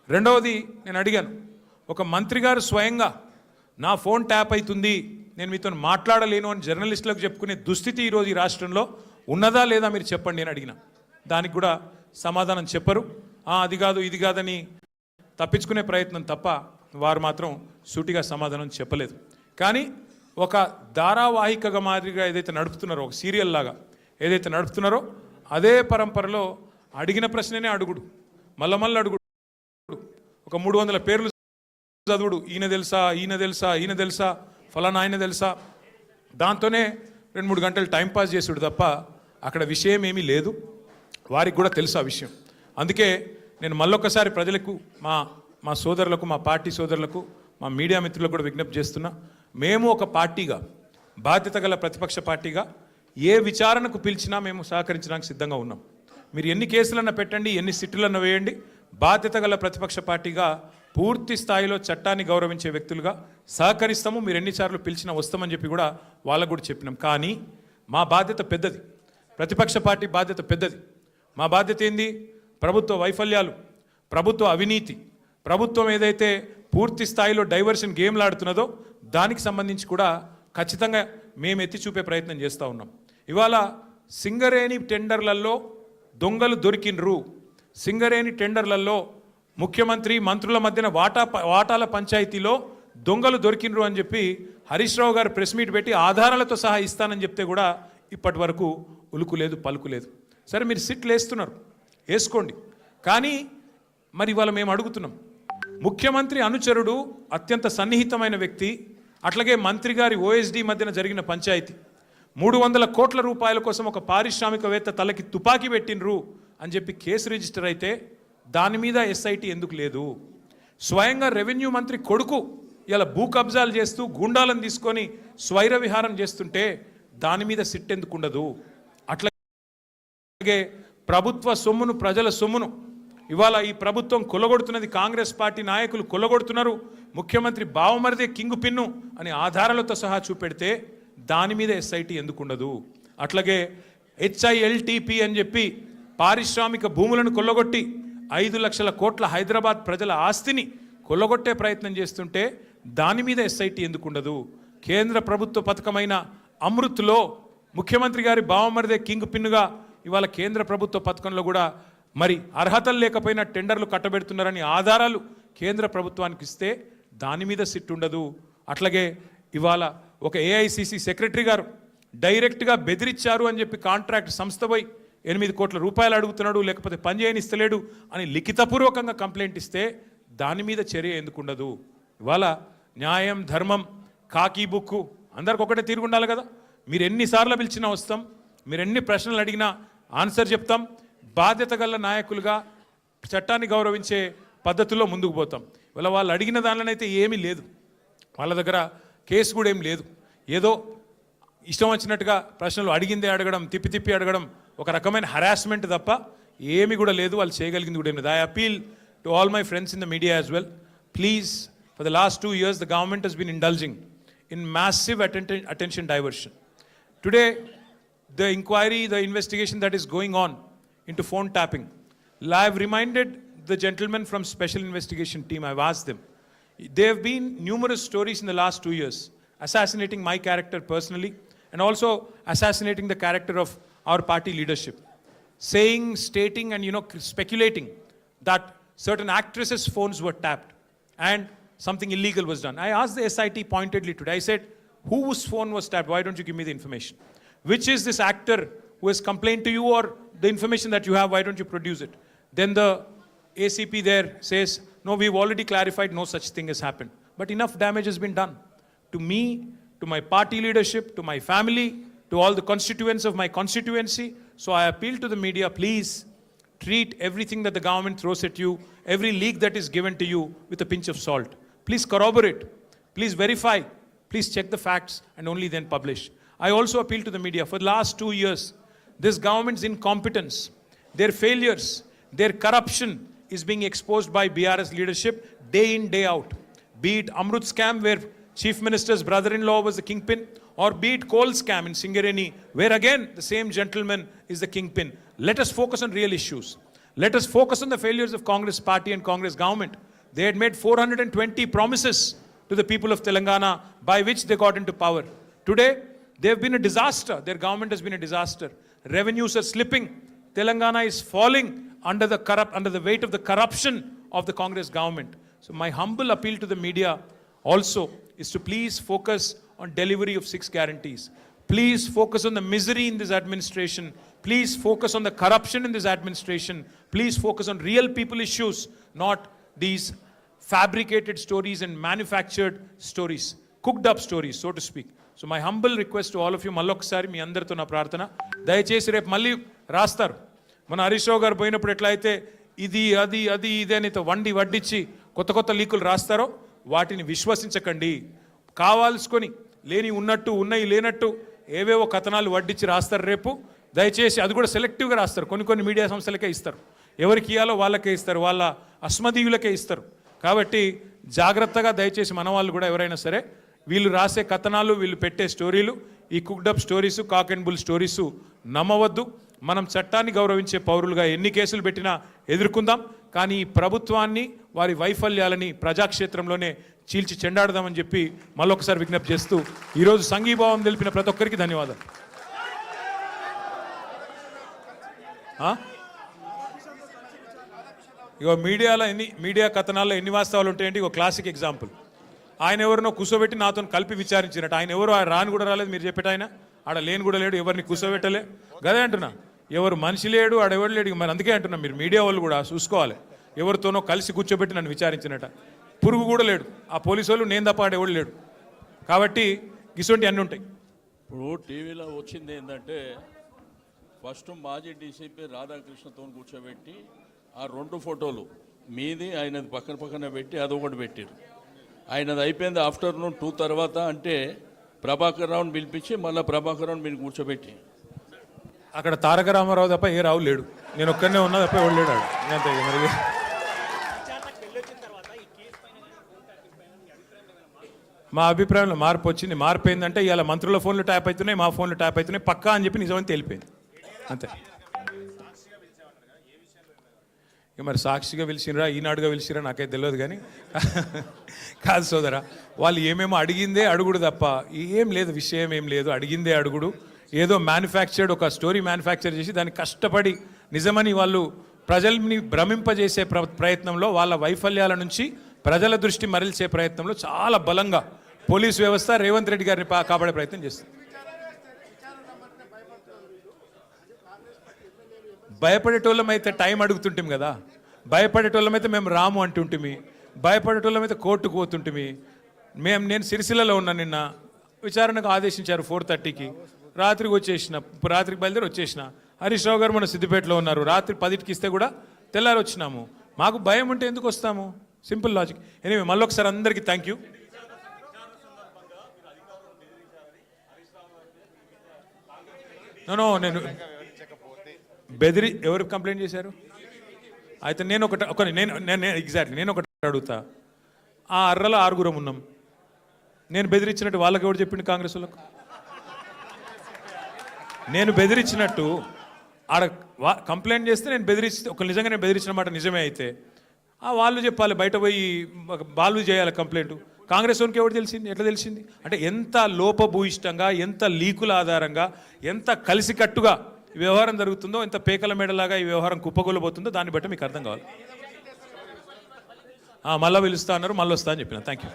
రెండవది నేను అడిగాను, ఒక మంత్రి గారు స్వయంగా నా ఫోన్ ట్యాప్ అవుతుంది, నేను మీతో మాట్లాడలేను అని జర్నలిస్టులకు చెప్పుకునే దుస్థితి ఈరోజు ఈ రాష్ట్రంలో ఉన్నదా లేదా మీరు చెప్పండి అని అడిగిన. దానికి కూడా సమాధానం చెప్పరు. అది కాదు ఇది కాదని తప్పించుకునే ప్రయత్నం తప్ప వారు మాత్రం సూటిగా సమాధానం చెప్పలేదు. కానీ ఒక ధారావాహికగా మాదిరిగా ఏదైతే నడుపుతున్నారో, ఒక సీరియల్ లాగా ఏదైతే నడుపుతున్నారో అదే పరంపరలో అడిగిన ప్రశ్ననే అడుగుడు, మళ్ళీ అడుగుడు, ఒక 300 పేర్లు చదువుడు, ఈయన తెలుసా ఈయన తెలుసా ఈయన తెలుసా ఫలానా ఆయన తెలుసా, దాంతోనే 2-3 గంటలు టైంపాస్ చేసుడు తప్ప అక్కడ విషయం ఏమీ లేదు. వారికి కూడా తెలుసు ఆ విషయం. అందుకే నేను మళ్ళొక్కసారి ప్రజలకు, మా సోదరులకు, మా పార్టీ సోదరులకు, మా మీడియా మిత్రులకు కూడా విజ్ఞప్తి చేస్తున్నా, మేము ఒక పార్టీగా, బాధ్యత గల ప్రతిపక్ష పార్టీగా ఏ విచారణకు పిలిచినా మేము సహకరించడానికి సిద్ధంగా ఉన్నాం. మీరు ఎన్ని కేసులన్నా పెట్టండి, ఎన్ని సిట్టులన్నా వేయండి, బాధ్యత గల ప్రతిపక్ష పార్టీగా పూర్తి స్థాయిలో చట్టాన్ని గౌరవించే వ్యక్తులుగా సహకరిస్తాము. మీరు ఎన్నిసార్లు పిలిచినా వస్తామని చెప్పి కూడా వాళ్ళకు కూడా చెప్పినాం. కానీ మా బాధ్యత పెద్దది, ప్రతిపక్ష పార్టీ బాధ్యత పెద్దది. మా బాధ్యత ఏంది? ప్రభుత్వ వైఫల్యాలు, ప్రభుత్వ అవినీతి, ప్రభుత్వం ఏదైతే పూర్తి స్థాయిలో డైవర్షన్ గేమ్లు ఆడుతున్నదో దానికి సంబంధించి కూడా ఖచ్చితంగా మేము ఎత్తి చూపే ప్రయత్నం చేస్తూ ఉన్నాం. ఇవాళ సింగరేణి టెండర్లలో దొంగలు దొరికినరు, సింగరేణి టెండర్లలో ముఖ్యమంత్రి మంత్రుల మధ్యన వాటాల పంచాయతీలో దొంగలు దొరికినరు అని చెప్పి హరీష్ రావు గారు ప్రెస్ మీట్ పెట్టి ఆధారాలతో సహా ఇస్తానని చెప్తే కూడా ఇప్పటి వరకు ఉలుకు లేదు, పలుకు లేదు. సరే, మీరు సిట్లు వేస్తున్నారు, వేసుకోండి. కానీ మరి ఇవాళ మేము అడుగుతున్నాం, ముఖ్యమంత్రి అనుచరుడు, అత్యంత సన్నిహితమైన వ్యక్తి, అట్లాగే మంత్రి గారి ఓఎస్డీ మధ్యన జరిగిన పంచాయతీ, 300 కోట్ల రూపాయల కోసం ఒక పారిశ్రామికవేత్త తలకి తుపాకీ పెట్టినరు అని చెప్పి కేసు రిజిస్టర్ అయితే దాని మీద ఎస్ఐటి ఎందుకు లేదు? స్వయంగా రెవెన్యూ మంత్రి కొడుకు ఇలా భూ కబ్జాలు చేస్తూ గుండాలను తీసుకొని స్వైర విహారం చేస్తుంటే దాని మీద సిట్ ఎందుకు ఉండదు? అట్లాగే ప్రభుత్వ సొమ్మును, ప్రజల సొమ్మును ఇవాళ ఈ ప్రభుత్వం కొల్లగొడుతున్నది, కాంగ్రెస్ పార్టీ నాయకులు కొల్లగొడుతున్నారు, ముఖ్యమంత్రి బావమరిదే కింగు పిన్ను అని ఆధారాలతో సహా చూపెడితే దాని మీద ఎస్ఐటి ఎందుకు ఉండదు? అట్లాగే HILTP అని చెప్పి పారిశ్రామిక భూములను కొల్లగొట్టి 5 లక్షల కోట్ల హైదరాబాద్ ప్రజల ఆస్తిని కొల్లగొట్టే ప్రయత్నం చేస్తుంటే దాని మీద ఎస్ఐటి ఎందుకు ఉండదు? కేంద్ర ప్రభుత్వ పథకమైన అమృత్లో ముఖ్యమంత్రి గారి బావమరిదే కింగ్ పిన్నుగా ఇవాళ కేంద్ర ప్రభుత్వ పథకంలో కూడా మరి అర్హతలు లేకపోయినా టెండర్లు కట్టబెడుతున్నారని ఆధారాలు కేంద్ర ప్రభుత్వానికి ఇస్తే దాని మీద సిట్ ఉండదు. అట్లాగే ఇవాళ ఒక AICC సెక్రటరీ గారు డైరెక్ట్గా బెదిరించారు అని చెప్పి కాంట్రాక్ట్ సంస్థ పోయి 8 కోట్ల రూపాయలు అడుగుతున్నాడు, లేకపోతే పని చేయనిస్తలేడు అని లిఖితపూర్వకంగా కంప్లైంట్ ఇస్తే దాని మీద చర్య ఎందుకు ఉండదు? ఇవాళ న్యాయం, ధర్మం, కాకి బుక్కు అందరికి ఒకటే తీరు ఉండాలి కదా. మీరు ఎన్నిసార్లు పిలిచినా వస్తాం, మీరు ఎన్ని ప్రశ్నలు అడిగినా ఆన్సర్ చెప్తాం. బాధ్యత గల నాయకులుగా చట్టాన్ని గౌరవించే పద్ధతుల్లో ముందుకు పోతాం. ఇవాళ వాళ్ళు అడిగిన దానిలోనైతే ఏమీ లేదు, వాళ్ళ దగ్గర కేసు కూడా ఏం లేదు. ఏదో ఇష్టం వచ్చినట్టుగా ప్రశ్నలు అడిగిందే అడగడం, తిప్పి అడగడం, ఒక రకమైన హరాస్మెంట్ తప్ప ఏమి కూడా లేదు. వాళ్ళు చేయగలిగింది కూడా ఏమి లేదు. I appeal to all my friends in the media as well, please, for the last 2 years the government has been indulging in massive attention diversion. Today the inquiry, the investigation that is going on into phone tapping, I have reminded the gentlemen from special investigation team, I've asked them, there have been numerous stories in the last 2 years assassinating my character personally and also assassinating the character of our party leadership, saying, stating and speculating that certain actresses' phones were tapped and something illegal was done. I asked the SIT pointedly today, I said, whose phone was tapped? Why don't you give me the information? Which is this actor who has complained to you, or the information that you have, why don't you produce it? Then the ACP there says, no, we've already clarified, no such thing has happened. But enough damage has been done to me, to my party leadership, to my family, to all the constituents of my constituency. So I appeal to the media, please treat everything that the government throws at you, every leak that is given to you, with a pinch of salt. Please corroborate, please verify, please check the facts and only then publish. I also appeal to the media, for the last 2 years, this government's incompetence, their failures, their corruption is being exposed by BRS leadership day in, day out. Be it Amrut scam, where Chief Minister's brother-in-law was the kingpin, or be it coal scam in Singareni, where again the same gentleman is the kingpin. Let us focus on real issues. Let us focus on the failures of Congress party and Congress government. They had made 420 promises to the people of Telangana by which they got into power. Today, they have been a disaster. Their government has been a disaster. Revenues are slipping. Telangana is falling under the weight of the corruption of the Congress government. So my humble appeal to the media also is to please focus on delivery of 6 guarantees. Please focus on the misery in this administration. Please focus on the corruption in this administration. Please focus on real people issues, not these fabricated stories and manufactured stories, cooked up stories, so to speak. So my humble request to all of you, మళ్ళొకసారి మీ అందరితో నా ప్రార్థన, దయచేసి రేపు మళ్ళీ రాస్తారు. మన హరీష్ రావు గారు పోయినప్పుడు ఎట్లయితే ఇది అది అది ఇది అని వడ్డించి కొత్త లీకులు రాస్తారో వాటిని విశ్వసించకండి. కావాల్సుకొని లేని ఉన్నట్టు ఉన్నాయి లేనట్టు ఏవేవో కథనాలు వడ్డించి రాస్తారు రేపు. దయచేసి అది కూడా సెలెక్టివ్గా రాస్తారు. కొన్ని మీడియా సంస్థలకే ఇస్తారు, ఎవరికి ఇవ్వాలో వాళ్ళకే ఇస్తారు, వాళ్ళ అస్మదీయులకే ఇస్తారు. కాబట్టి జాగ్రత్తగా దయచేసి మన వాళ్ళు కూడా ఎవరైనా సరే వీళ్ళు రాసే కథనాలు, వీళ్ళు పెట్టే స్టోరీలు, ఈ cooked up stories, cock and bull stories నమ్మవద్దు. మనం చట్టాన్ని గౌరవించే పౌరులుగా ఎన్ని కేసులు పెట్టినా ఎదుర్కొందాం. కానీ ఈ ప్రభుత్వాన్ని, వారి వైఫల్యాలని ప్రజాక్షేత్రంలోనే చీల్చి చెండాడదామని చెప్పి మళ్ళొకసారి విజ్ఞప్తి చేస్తూ ఈరోజు సంఘీభావం తెలిపిన ప్రతి ఒక్కరికి ధన్యవాదాలు. ఇగో మీడియా కథనాల్లో ఎన్ని వాస్తవాలు ఉంటాయంటే ఇగో క్లాసిక్ ఎగ్జాంపుల్. ఆయన ఎవరినో కూర్చోబెట్టి నాతో కలిపి విచారించినట్టు. ఆయన ఎవరు రాని కూడా రాలేదు, మీరు చెప్పేట ఆయన ఆడ లేని కూడా లేడు, ఎవరిని కూర్చోబెట్టలే. గదే అంటున్నా, ఎవరు మనిషి లేడు, ఆడెవరు లేడు. మరి అందుకే అంటున్నా, మీరు మీడియా వాళ్ళు కూడా చూసుకోవాలి. ఎవరితోనో కలిసి కూర్చోబెట్టి నన్ను విచారించినట్ట. పురుగు కూడా లేడు, ఆ పోలీసు వాళ్ళు నేను తప్ప ఆడెవడు లేడు. కాబట్టి ఇటువంటి అన్నీ ఉంటాయి. ఇప్పుడు టీవీలో వచ్చింది ఏంటంటే ఫస్ట్ మాజీ డీసీపీ రాధాకృష్ణతో కూర్చోబెట్టి ఆ 2 ఫోటోలు మీది ఆయనది పక్కన పెట్టి అదొకటి పెట్టారు. ఆయనది అయిపోయింది ఆఫ్టర్నూన్ 2 తర్వాత. అంటే ప్రభాకర్ రావుని పిలిపించి మళ్ళీ ప్రభాకర్ రావుని మీరు కూర్చోబెట్టి అక్కడ తారక రామారావు తప్ప ఏ రావు లేడు, నేను ఒక్కనే ఉన్నా తప్ప ఎవడు లేడు. అంతే మరి. మా అభిప్రాయంలో మార్పు వచ్చింది. మార్పు ఏంటంటే ఇవాళ మంత్రుల ఫోన్లు ట్యాప్ అవుతున్నాయి, మా ఫోన్లు ట్యాప్ అవుతున్నాయి, పక్కా అని చెప్పి నిజమని తెలిపోయింది. అంతే. ఇక మరి సాక్షిగా పిలిచినరా, ఈనాడుగా పిలిచిరా నాకైతే తెలియదు. కానీ కాదు సోదరా, వాళ్ళు ఏమేమో అడిగిందే అడుగుడు తప్ప ఏం లేదు, విషయం ఏం లేదు. అడిగిందే అడుగుడు. ఏదో మ్యానుఫ్యాక్చర్డ్ ఒక స్టోరీ మ్యానుఫ్యాక్చర్ చేసి దాన్ని కష్టపడి నిజమని వాళ్ళు ప్రజల్ని భ్రమింపజేసే ప్రయత్నంలో, వాళ్ళ వైఫల్యాల నుంచి ప్రజల దృష్టి మరల్చే ప్రయత్నంలో చాలా బలంగా పోలీసు వ్యవస్థ రేవంత్ రెడ్డి గారిని కాపాడే ప్రయత్నం చేస్తుంది. భయపడేటోళ్ళమైతే టైం అడుగుతుంటాం కదా, భయపడేటోళ్ళమైతే మేము రాము అంటుంటిమి, భయపడేటోళ్ళమైతే కోర్టుకు పోతుంటిమి. నేను సిరిసిల్లలో ఉన్నా, నిన్న విచారణకు ఆదేశించారు 4:30కి, రాత్రికి వచ్చేసిన, రాత్రికి బయలుదేరి వచ్చేసిన. హరీష్ రావు గారు మన సిద్దిపేటలో ఉన్నారు, రాత్రి 10కి ఇస్తే కూడా తెల్లారి వచ్చినాము. మాకు భయం ఉంటే ఎందుకు వస్తాము? Simple logic. ఎనీవే మళ్ళొకసారి అందరికీ థ్యాంక్ యూ. నేను ఎవరు కంప్లైంట్ చేశారు? అయితే నేను ఒకటి అడుగుతా. ఆ అర్రలో 6 ఉన్నాం. నేను బెదిరించినట్టు వాళ్ళకి ఎవరు చెప్పిండు? కాంగ్రెస్ వాళ్ళకు. నేను బెదిరించినట్టు ఆడ కంప్లైంట్ చేస్తే నేను నిజంగా నేను బెదిరించిన మాట నిజమే అయితే వాళ్ళు చెప్పాలి, బయట పోయి వాళ్ళు చేయాలి కంప్లైంట్. కాంగ్రెస్ వాళ్ళకి ఎవరు తెలిసింది? ఎట్లా తెలిసింది? అంటే ఎంత లోపభూయిష్టంగా, ఎంత లీకుల ఆధారంగా, ఎంత కలిసికట్టుగా ఈ వ్యవహారం జరుగుతుందో, ఎంత పేకల మేడలాగా ఈ వ్యవహారం కుప్పగొలబోతుందో దాన్ని బట్టి మీకు అర్థం కావాలి. మళ్ళీ పిలుస్తా అన్నారు, మళ్ళీ వస్తా అని చెప్పిన. Thank you.